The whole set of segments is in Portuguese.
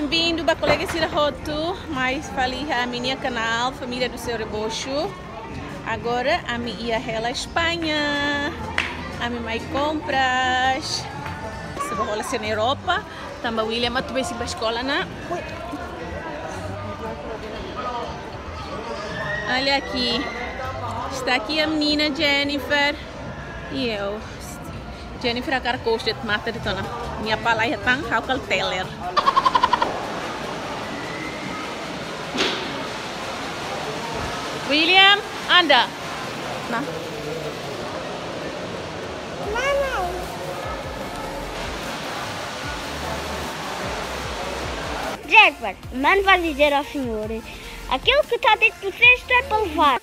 Bem-vindo para colega Cira Roto, mais feliz a minha canal, família do seu rebocho. Agora a minha ia à Espanha, a minha mãe compras. Se vou rolar na Europa, também William tu vai para a escola na. Olha aqui, está aqui a menina Jennifer e eu. Jennifer a cara costa de mata de tona. Minha palai é tão haucal teller. William, anda. Nah. Jennifer, mãe vai dizer ao senhor, aquilo que está dentro do cesto é para levar.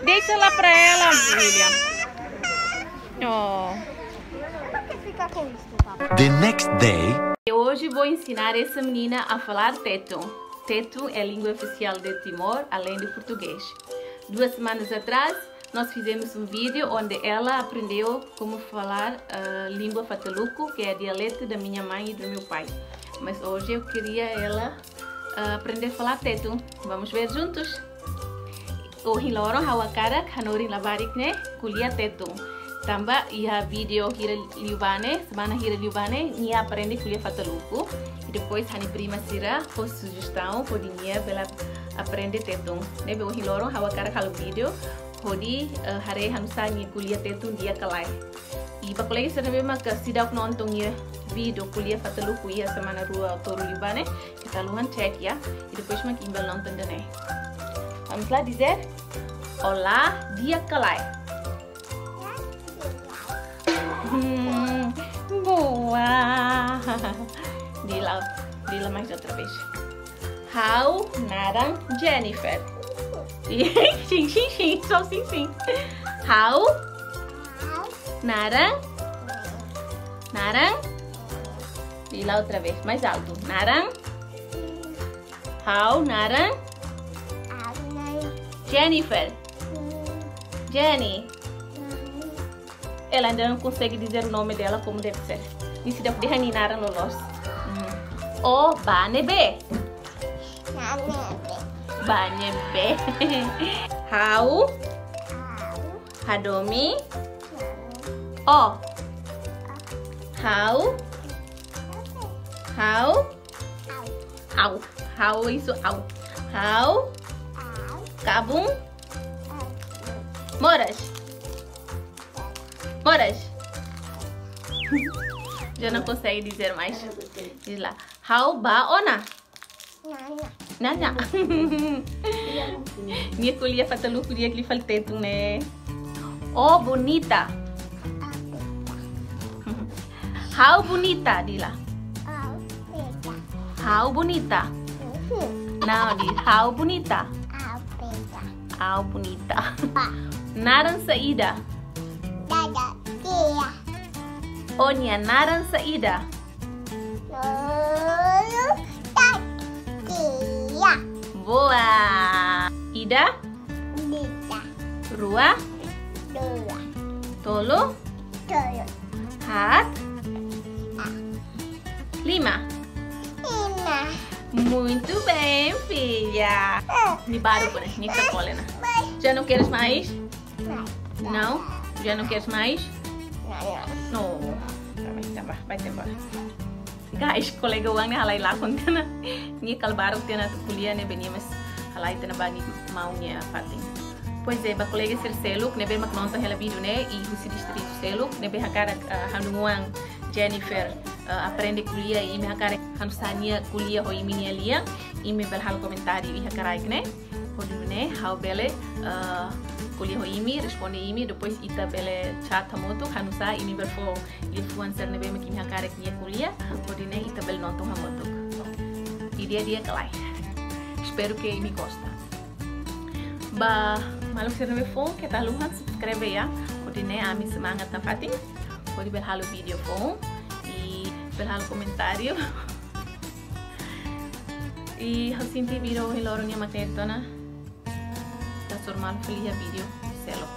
Deixa lá para ela, William. Oh. Por que ficar com isso, papai? The next day. Hoje vou ensinar essa menina a falar teto. Teto é a língua oficial de Timor, além do português. 2 semanas atrás, nós fizemos um vídeo onde ela aprendeu como falar a língua Fataluco, que é dialeto da minha mãe e do meu pai. Mas hoje eu queria ela aprender a falar teto. Vamos ver juntos? O hiloro hawa karak hanorin labarik ne kuliah teto. Tambah ia vídeo hira liubane, semana hira liubane, nia aprende kuliah Fataluco. E depois hani prima sira com sugestão pode nia bela aprende teto. Nebe o hiloro hawa karak halo vídeo, pode hare hanusa nia kuliah teto dia kalai. E para colega sira mesmo que se dá nonton nia vídeo kuliah Fataluco ia semana rua toru liubane, kita luhan check ya. E depois mak imbal nonton dane. Vamos lá dizer olá, dia kalai. Boa. Dila mais outra vez. How narang Jennifer. Sim, sim, sim, só sim, sim. How narang. Narang. Dila outra vez, mais alto. Narang. How narang Jennifer. Jenny. Ela ainda não consegue dizer o nome dela como deve ser. E se deve derraninar no los. O banebe. Banebe. How Hadomi. O. How Au. How isso au. How Kabung Moras. Moras. Já não consegue dizer mais. Diz lá. How baona. Nana. Minha kuliah Fataluco dia que lhe faltei tu, né? Oh, bonita. How bonita, diz lá. How bonita. Não, diz how bonita. How bonita. Naran saída. Onya naran saída. Boa. Ida. Rua. Tolo. Hat. 5. Muito bem, filha. Me baru por aqui, tá colena. Já não queres mais? Não? Já não queres mais? Não. Vai embora. Guys, colega uang ni halai lah konten. Ni kalau baru tiana tu kuliah ni beni mas halai tiana bani maunya fatin. Pois é, ba colega ser seluk nebe mak nonton hela vídeo né e husi distrito seluk nebe hakara hanunguang Jennifer aprende kuliah e me hakara hanusania kuliah ho iminia lia e me bel hal comentário e hakara né. Pode né how bele kuliah imi responde imi depois ita bele chat hamoto hanusa imi berfo influencer nebe makin hakarek dia kuliah podine ita bele nonton hamoto e dia kelai. Espero que me gosta. Ba malu se nebe fon que tá luhan subscreve ya podine ami semangat na fatin pode bel halo video fon e bel halo comentário e eu senti video em loro minha magnetona tá normal feliz vídeo selo